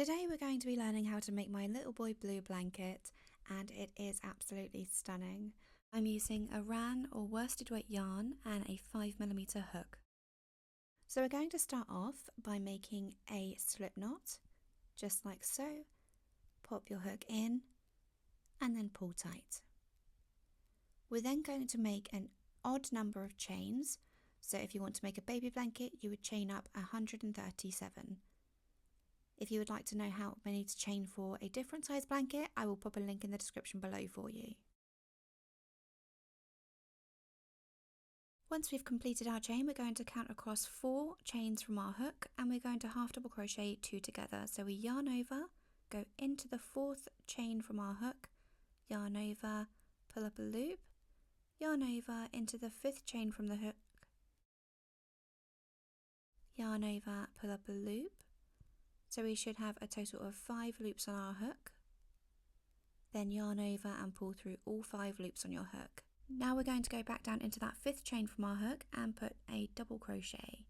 Today we're going to be learning how to make my little boy blue blanket, and it is absolutely stunning. I'm using a ran or worsted weight yarn and a 5mm hook. So we're going to start off by making a slip knot, just like so. Pop your hook in and then pull tight. We're then going to make an odd number of chains. So if you want to make a baby blanket, you would chain up 137. If you would like to know how many to chain for a different size blanket, I will pop a link in the description below for you. Once we've completed our chain, we're going to count across 4 chains from our hook, and we're going to half double crochet 2 together. So we yarn over, go into the 4th chain from our hook, yarn over, pull up a loop, yarn over into the 5th chain from the hook, yarn over, pull up a loop. So we should have a total of 5 loops on our hook. Then yarn over and pull through all 5 loops on your hook. Now we're going to go back down into that 5th chain from our hook and put a double crochet.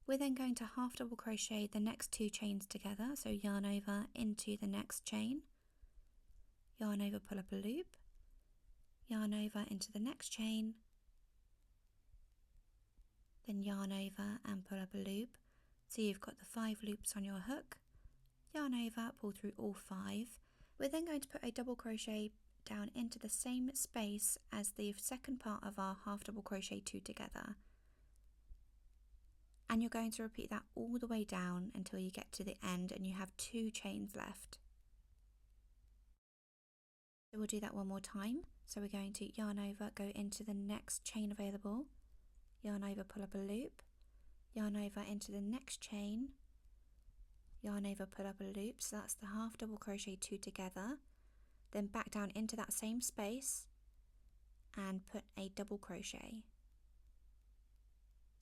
We're then going to half double crochet the next 2 chains together, so yarn over into the next chain, yarn over, pull up a loop, yarn over into the next chain, then yarn over and pull up a loop. So you've got the 5 loops on your hook, yarn over, pull through all 5. We're then going to put a double crochet down into the same space as the second part of our half double crochet 2 together. And you're going to repeat that all the way down until you get to the end and you have 2 chains left. So we'll do that one more time. So we're going to yarn over, go into the next chain available, yarn over, pull up a loop, yarn over into the next chain, yarn over, pull up a loop, so that's the half double crochet 2 together, then back down into that same space and put a double crochet.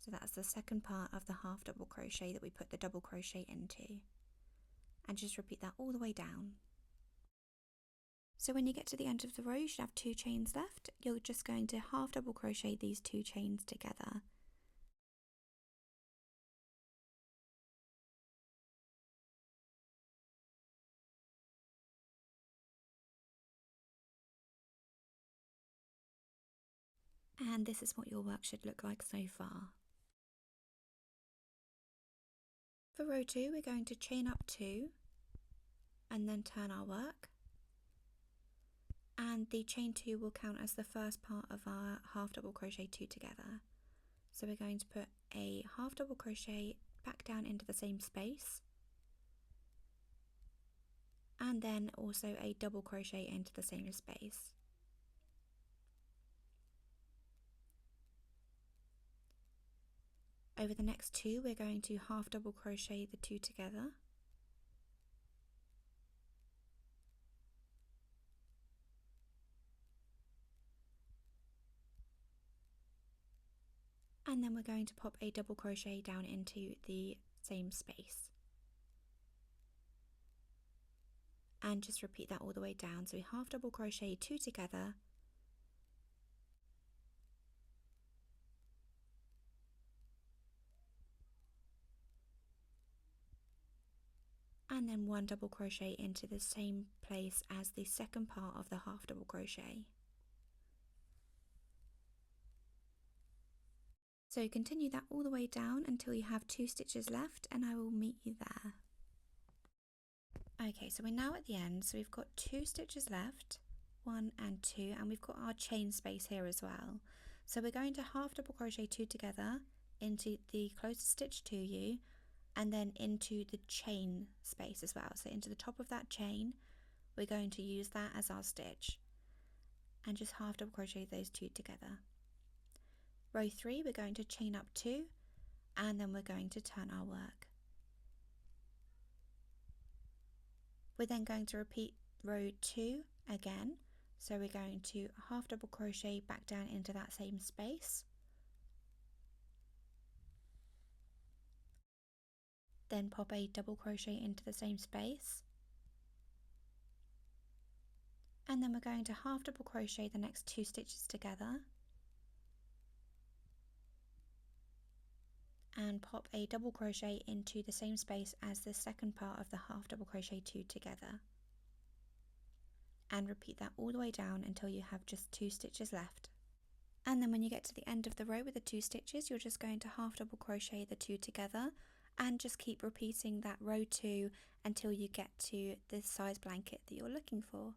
So that's the second part of the half double crochet that we put the double crochet into, and just repeat that all the way down. So when you get to the end of the row, you should have 2 chains left. You're just going to half double crochet these 2 chains together. And this is what your work should look like so far. For row 2, we're going to chain up 2 and then turn our work. And the chain 2 will count as the first part of our half double crochet 2 together. So we're going to put a half double crochet back down into the same space, and then also a double crochet into the same space. Over the next 2, we're going to half double crochet the 2 together. And then we're going to pop a double crochet down into the same space. And just repeat that all the way down. So we half double crochet 2 together, and then 1 double crochet into the same place as the second part of the half double crochet. So continue that all the way down until you have 2 stitches left, and I will meet you there. Okay, so we're now at the end, so we've got 2 stitches left, 1 and 2, and we've got our chain space here as well. So we're going to half double crochet 2 together into the closest stitch to you, and then into the chain space as well. So into the top of that chain, we're going to use that as our stitch, and just half double crochet those 2 together. Row 3, we're going to chain up 2, and then we're going to turn our work. We're then going to repeat row 2 again, so we're going to half double crochet back down into that same space, then pop a double crochet into the same space, and then we're going to half double crochet the next 2 stitches together, and pop a double crochet into the same space as the second part of the half double crochet 2 together, and repeat that all the way down until you have just 2 stitches left. And then when you get to the end of the row with the 2 stitches, you're just going to half double crochet the 2 together and just keep repeating that row 2 until you get to the size blanket that you're looking for.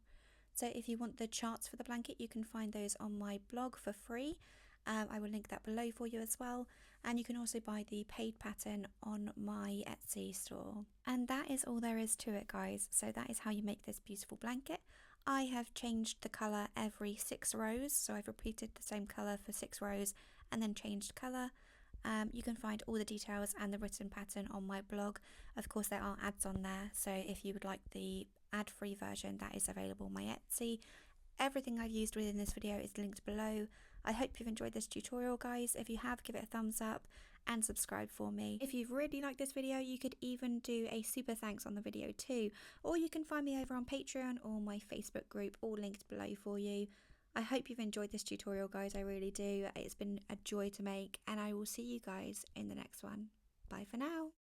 So if you want the charts for the blanket, you can find those on my blog for free. I will link that below for you as well, and you can also buy the paid pattern on my Etsy store. And that is all there is to it, guys. So that is how you make this beautiful blanket. I have changed the colour every 6 rows, so I've repeated the same colour for 6 rows and then changed colour. You can find all the details and the written pattern on my blog. Of course, there are ads on there, so if you would like the ad-free version, that is available on my Etsy. Everything I've used within this video is linked below. I hope you've enjoyed this tutorial, guys. If you have, give it a thumbs up and subscribe for me. If you've really liked this video, you could even do a super thanks on the video too, or you can find me over on Patreon or my Facebook group, all linked below for you. I hope you've enjoyed this tutorial, guys. I really do. It's been a joy to make, and I will see you guys in the next one. Bye for now.